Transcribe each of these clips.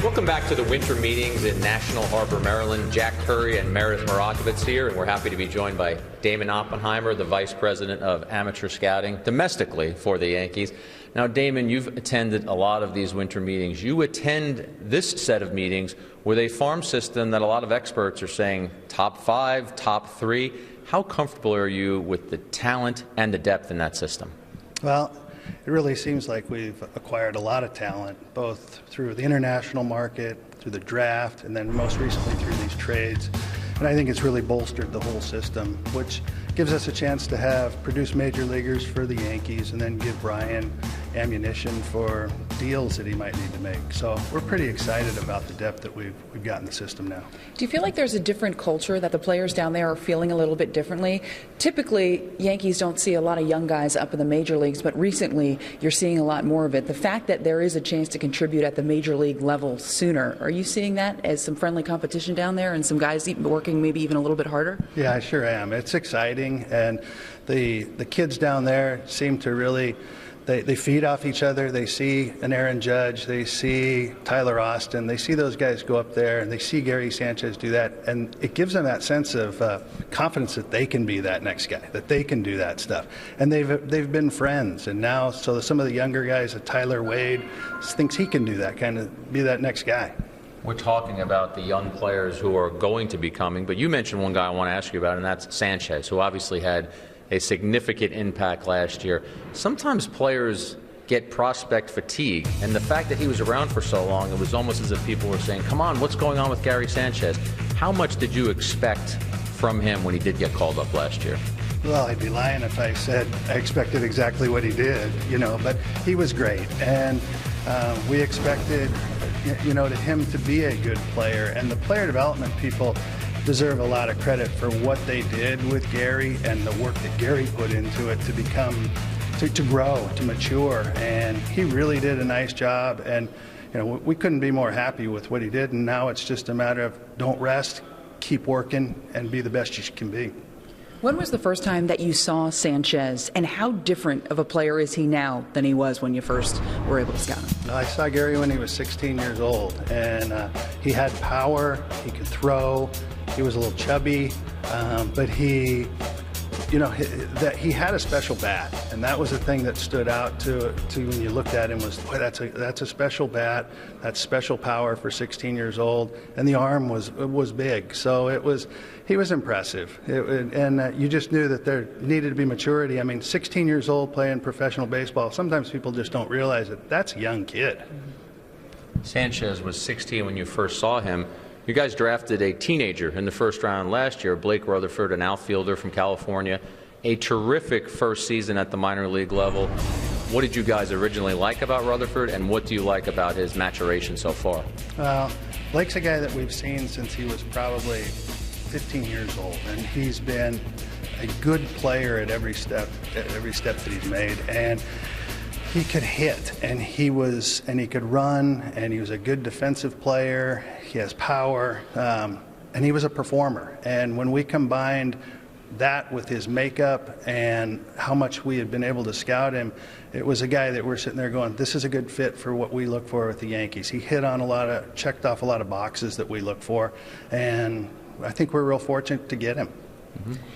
Welcome back to the winter meetings in National Harbor, Maryland. Jack Curry and Meredith Morakovitz here, and we're happy to be joined by Damon Oppenheimer, the Vice President of Amateur Scouting domestically for the Yankees. Now, Damon, you've attended a lot of these winter meetings. You attend this set of meetings with a farm system that a lot of experts are saying top 5, top 3. How comfortable are you with the talent and the depth in that system? Well, it really seems like we've acquired a lot of talent, both through the international market, through the draft, and then most recently through these trades. And I think it's really bolstered the whole system, which gives us a chance to produce major leaguers for the Yankees and then give Brian ammunition for deals that he might need to make. So we're pretty excited about the depth that we've got in the system now. Do you feel like there's a different culture, that the players down there are feeling a little bit differently? Typically, Yankees don't see a lot of young guys up in the major leagues, but recently you're seeing a lot more of it. The fact that there is a chance to contribute at the major league level sooner, are you seeing that as some friendly competition down there and some guys working maybe even a little bit harder? Yeah, I sure am. It's exciting, and the kids down there seem to really They feed off each other. They see an Aaron Judge. They see Tyler Austin. They see those guys go up there, and they see Gary Sanchez do that. And it gives them that sense of confidence that they can be that next guy, that they can do that stuff. And they've been friends. And now, so some of the younger guys, Tyler Wade, thinks he can do that, kind of be that next guy. We're talking about the young players who are going to be coming, but you mentioned one guy I want to ask you about, and that's Sanchez, who obviously had a significant impact last year. Sometimes players get prospect fatigue, and the fact that he was around for so long, it was almost as if people were saying, come on, what's going on with Gary Sanchez? How much did you expect from him when he did get called up last year? Well, I'd be lying if I said I expected exactly what he did, but he was great. And we expected, him to be a good player. And the player development people deserve a lot of credit for what they did with Gary and the work that Gary put into it to grow, to mature. And he really did a nice job. And, we couldn't be more happy with what he did. And now it's just a matter of don't rest, keep working, and be the best you can be. When was the first time that you saw Sanchez, and how different of a player is he now than he was when you first were able to scout him? I saw Gary when he was 16 years old, and he had power, he could throw, he was a little chubby, but he had a special bat, and that was the thing that stood out to when you looked at him was, boy, that's a special bat, that's special power for 16 years old, and the arm was big, so he was impressive, and you just knew that there needed to be maturity. I mean, 16 years old playing professional baseball, sometimes people just don't realize it. That's a young kid. Sanchez was 16 when you first saw him. You guys drafted a teenager in the first round last year, Blake Rutherford, an outfielder from California. A terrific first season at the minor league level. What did you guys originally like about Rutherford, and what do you like about his maturation so far? Blake's a guy that we've seen since he was probably 15 years old, and he's been a good player at every step that he's made. And he could hit, and he could run, and he was a good defensive player. He has power, and he was a performer. And when we combined that with his makeup and how much we had been able to scout him, it was a guy that we're sitting there going, this is a good fit for what we look for with the Yankees. He checked off a lot of boxes that we look for, and I think we're real fortunate to get him.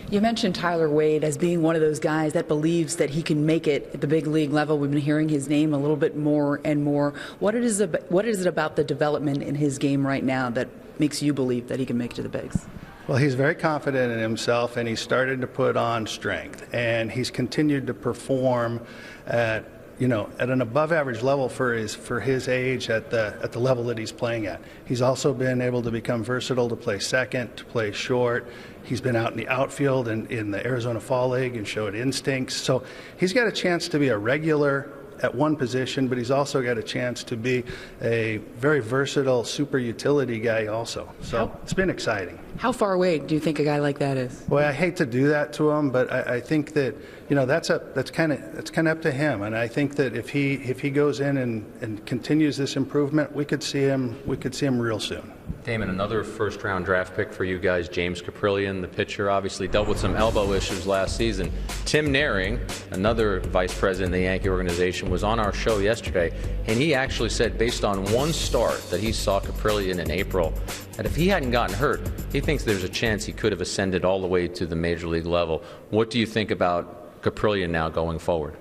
You mentioned Tyler Wade as being one of those guys that believes that he can make it at the big league level. We've been hearing his name a little bit more and more. What is it about the development in his game right now that makes you believe that he can make it to the bigs? Well, he's very confident in himself, and he started to put on strength, and he's continued to perform at an above-average level for his age at the level that he's playing at. He's also been able to become versatile, to play second, to play short. He's been out in the outfield and in the Arizona Fall League and showed instincts. So he's got a chance to be a regular at one position, but he's also got a chance to be a very versatile super utility guy also. So it's been exciting. How far away do you think a guy like that is? Well, I hate to do that to him, but I think that, that's kind of up to him. And I think that if he goes in and continues this improvement, we could see him real soon. Damon, another first-round draft pick for you guys, James Caprillion, the pitcher, obviously dealt with some elbow issues last season. Tim Naring, another vice president of the Yankee organization, was on our show yesterday, and he actually said, based on one start that he saw Caprillion in April, that if he hadn't gotten hurt, he thinks there's a chance he could have ascended all the way to the major league level. What do you think about Caprillion now going forward?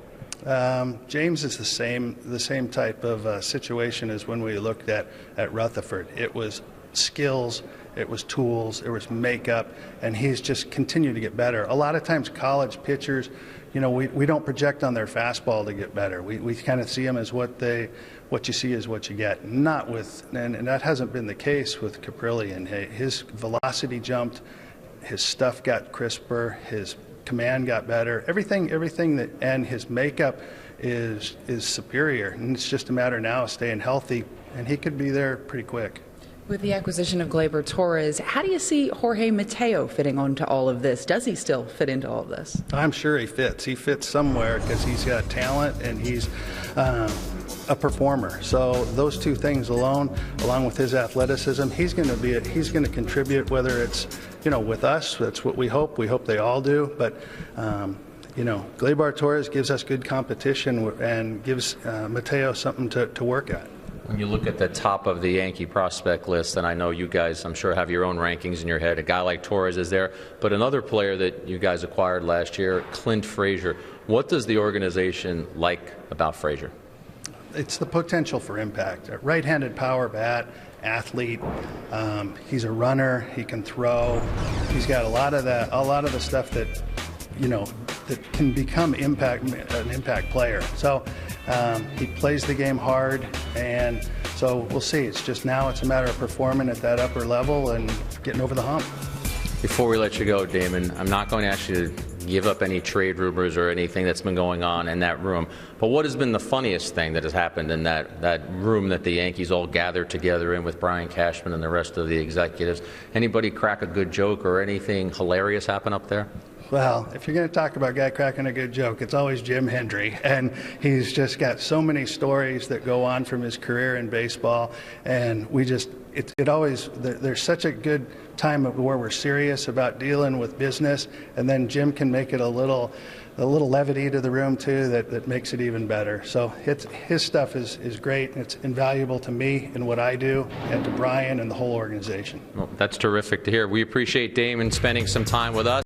James is the same type of situation as when we looked at Rutherford. It was skills, it was tools, it was makeup, and he's just continued to get better. A lot of times college pitchers, we don't project on their fastball to get better. We kind of see them as what you see is what you get. Not with, and that hasn't been the case with Caprillion. His velocity jumped, his stuff got crisper, his command got better. Everything that, and his makeup is superior. And it's just a matter now of staying healthy, and he could be there pretty quick. With the acquisition of Gleyber Torres, how do you see Jorge Mateo fitting onto all of this? Does he still fit into all of this? I'm sure he fits. He fits somewhere because he's got talent and he's a performer. So those two things along with his athleticism, he's going to contribute. Whether it's with us, that's what we hope. We hope they all do. But Gleyber Torres gives us good competition and gives Mateo something to work at. When you look at the top of the Yankee prospect list, and I know you guys, I'm sure, have your own rankings in your head, a guy like Torres is there, but another player that you guys acquired last year, Clint Frazier. What does the organization like about Frazier? It's the potential for impact. A right-handed power bat, athlete. He's a runner. He can throw. He's got a lot of the stuff that that can become an impact player. So he plays the game hard, and so we'll see. It's just now it's a matter of performing at that upper level and getting over the hump. Before we let you go, Damon, I'm not going to ask you to give up any trade rumors or anything that's been going on in that room. But what has been the funniest thing that has happened in that room that the Yankees all gathered together in with Brian Cashman and the rest of the executives? Anybody crack a good joke or anything hilarious happen up there? Well, if you're going to talk about a guy cracking a good joke, it's always Jim Hendry. And he's just got so many stories that go on from his career in baseball. And there's such a good time where we're serious about dealing with business. And then Jim can make it a little levity to the room, too, that makes it even better. So his stuff is great. It's invaluable to me and what I do, and to Brian and the whole organization. Well, that's terrific to hear. We appreciate Damon spending some time with us.